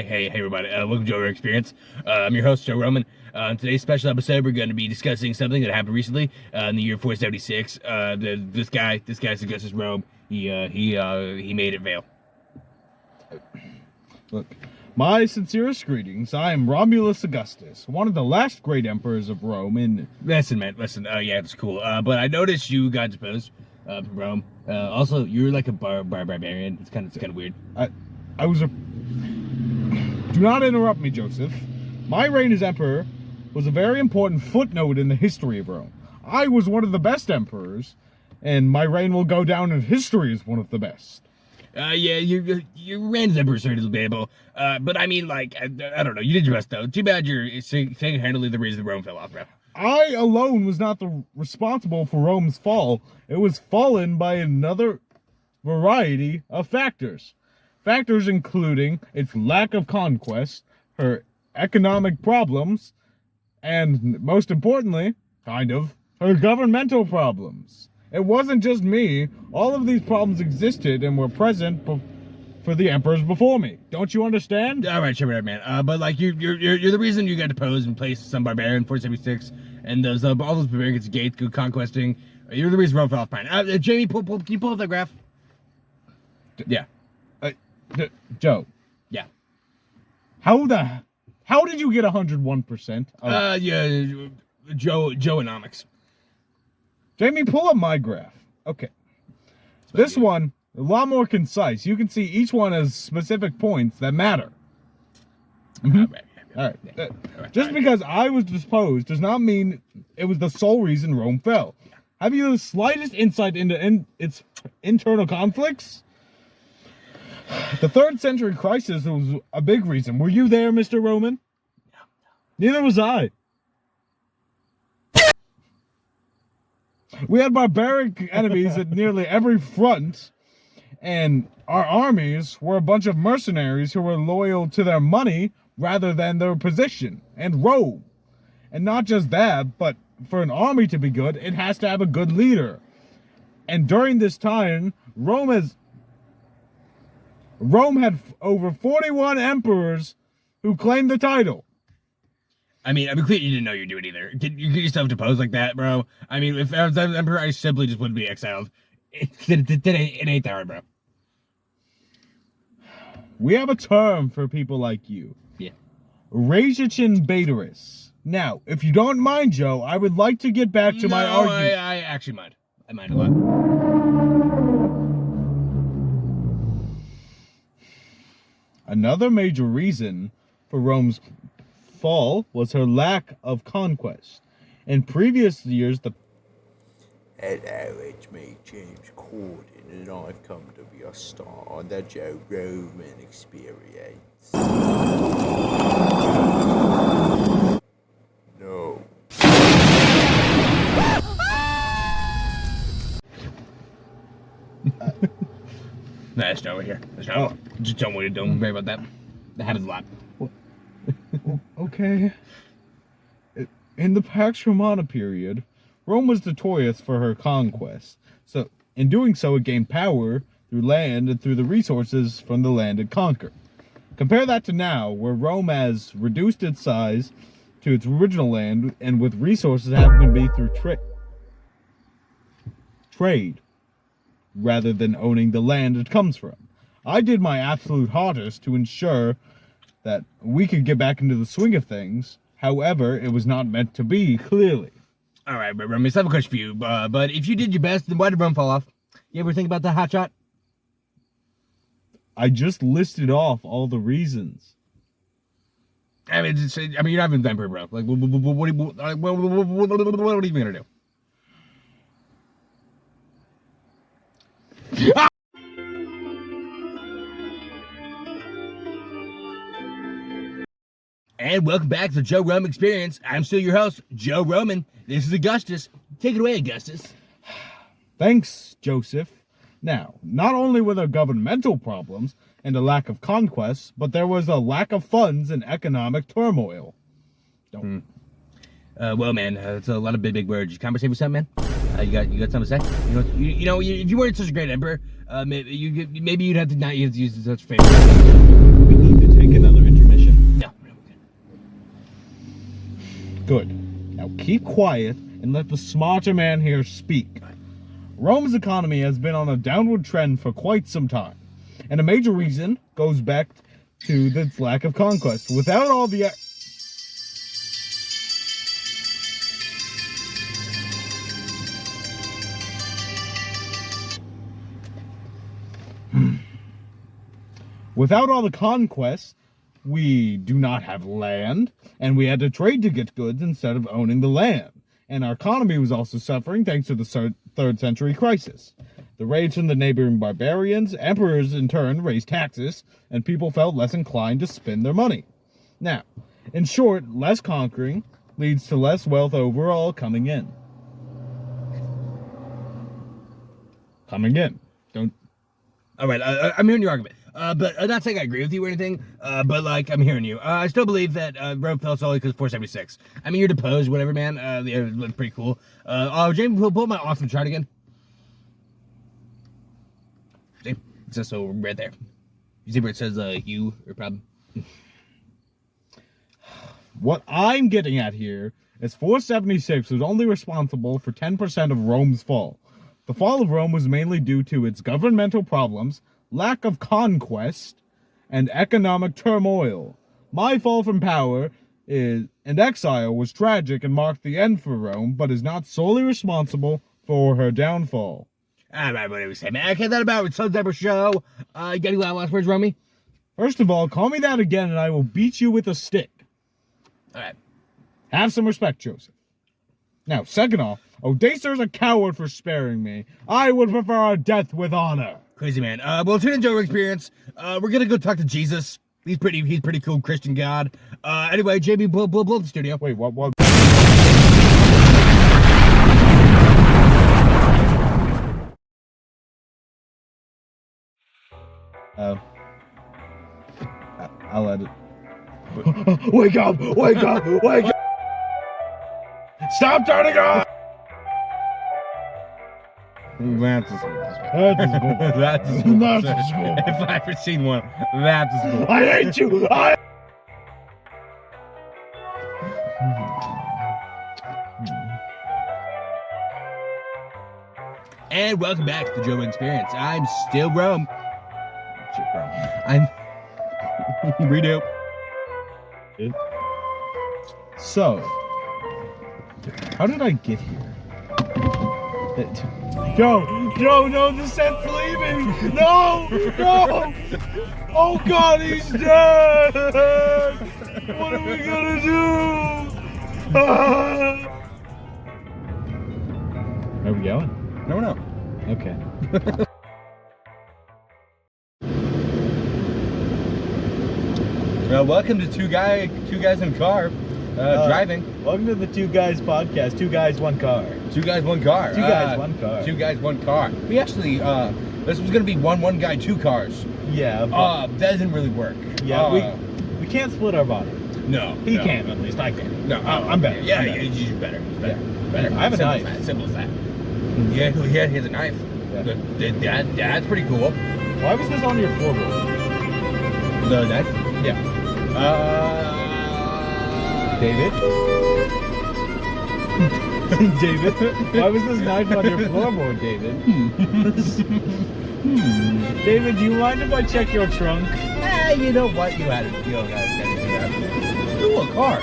Hey, everybody. Welcome to our experience. I'm your host, Joe Roman. In today's special episode, we're going to be discussing something that happened recently in the year 476. This guy, Augustus Rome, he made it fail. Look, my sincerest greetings. I am Romulus Augustus, one of the last great emperors of Rome. Listen, man. Listen. Yeah, it's cool. But I noticed you got deposed from Rome. Also, you're like a barbarian. It's kind of weird. I was a. Do not interrupt me, Joseph. My reign as emperor was a very important footnote in the history of Rome. I was one of the best emperors, and my reign will go down in history as one of the best. Yeah, your reign as emperor is certainly debatable. But I mean, like, I don't know. You did your best, though. Too bad you're single-handedly the reason Rome fell off, bro. I alone was not responsible for Rome's fall. It was fallen by another variety of factors. Factors including its lack of conquest, her economic problems, and most importantly, her governmental problems. It wasn't just me. All of these problems existed and were present for the emperors before me. Don't you understand? All right, sure, man. But like you're the reason you got deposed and placed some barbarian 476, and all those barbarians gates go conquesting. You're the reason Rome fell off. Fine. Jamie, can you pull up that graph? Yeah. Joe. Yeah. How did you get 101%? Yeah, Joe-onomics. Jamie, pull up my graph. Okay. This one, a lot more concise. You can see each one has specific points that matter. Mm-hmm. All right. Just because I was deposed does not mean it was the sole reason Rome fell. Have you the slightest insight into its internal conflicts? The 3rd century crisis was a big reason. Were you there, Mr. Roman? No. Neither was I. We had barbaric enemies at nearly every front, and our armies were a bunch of mercenaries who were loyal to their money rather than their position and Rome. And not just that, but for an army to be good, it has to have a good leader. And during this time, Rome had over 41 emperors who claimed the title. I mean, clearly you didn't know you were doing either. You get yourself deposed like that, bro. I mean, if I was emperor, I simply just wouldn't be exiled. It ain't that hard, bro. We have a term for people like you. Yeah. Ragichin Bateris. Now, if you don't mind, Joe, I would like to get back to my argument. I actually mind. I mind a lot. Another major reason for Rome's fall was her lack of conquest. In previous years, Hello, it's me, James Corden, and I've come to be a star on the Joe Roman Experience. No. That's not over here. That's not. Just don't worry about that. That happens a lot. Okay. In the Pax Romana period, Rome was notorious for her conquest. So, in doing so, it gained power through land and through the resources from the land it conquered. Compare that to now, where Rome has reduced its size to its original land, and with resources having to be through trade, rather than owning the land it comes from. I did my absolute hardest to ensure that we could get back into the swing of things. However, it was not meant to be, clearly. All right, but Remy, I have a question for you. But if you did your best, then why did Rome fall off? You ever think about the hot shot? I just listed off all the reasons. I mean, you're not even emperor, bro. Like, what are you gonna do? And welcome back to the Joe Roman Experience. I'm still your host, Joe Roman. This is Augustus. Take it away, Augustus. Thanks, Joseph. Now, not only were there governmental problems and a lack of conquest, but there was a lack of funds and economic turmoil. Well, man, it's a lot of big words. You conversate with something, man? You got something to say? You know, if you weren't such a great emperor, maybe you'd have to not use such favor. We need to take another interview. Good. Now keep quiet and let the smarter man here speak. Rome's economy has been on a downward trend for quite some time, and a major reason goes back to its lack of conquest. Without all the... Without all the conquest, we do not have land, and we had to trade to get goods instead of owning the land. And our economy was also suffering thanks to the 3rd century crisis. The raids from the neighboring barbarians, emperors in turn raised taxes, and people felt less inclined to spend their money. Now, in short, less conquering leads to less wealth overall coming in. Don't... Alright, I'm hearing your argument. But I'm not saying I agree with you or anything, but like, I'm hearing you. I still believe that Rome fell solely because 476. I mean, you're deposed, whatever, man. It looked pretty cool. James, pull my awesome chart again. See? It's just so right there. You see where it says, you or problem? What I'm getting at here is 476 was only responsible for 10% of Rome's fall. The fall of Rome was mainly due to its governmental problems, lack of conquest, and economic turmoil. My fall from power and exile was tragic and marked the end for Rome, but is not solely responsible for her downfall. Alright, whatever you say, man. Okay, that about it. Sun's Ever Show. You got any last words, Romy? First of all, call me that again and I will beat you with a stick. Alright. Have some respect, Joseph. Now, second off, Odacer's a coward for sparing me. I would prefer a death with honor. Crazy man. Well, tune in Joe Experience. We're gonna go talk to Jesus. He's pretty cool Christian God. Anyway, JB, blow the studio. Wait, what? I'll let it. Wake up! Wake up! Wake up! Stop turning on! That's a That's That's a That's a school. If I ever seen one, that's a school. I hate you! And welcome back to the Joe Experience. I'm still Rome. I'm redo. So, how did I get here? Joe, no, the set's leaving! No! Oh God, he's dead! What are we gonna do? Where are we going? No. Okay. Welcome to two guys in a car, driving. Welcome to the Two Guys podcast. 2 guys, 1 car. 2 guys, 1 car. 2 guys, 1 car. 2 guys, 1 car. We actually, this was gonna be one guy, 2 cars. Yeah. That didn't really work. Yeah, we can't split our body. No. He can, at least I can. No, I'm better. Yeah, I'm better. you're better. Yeah. Better. I have a Simple knife. as that. Simple as that. Yeah, he has a knife. Yeah. That's pretty cool. Why was this on your floorboard? The knife? Yeah. David? David? Why was this knife on your floorboard, David? David, do you mind if I check your trunk? You know what? You had it. You don't got anything. Cool car.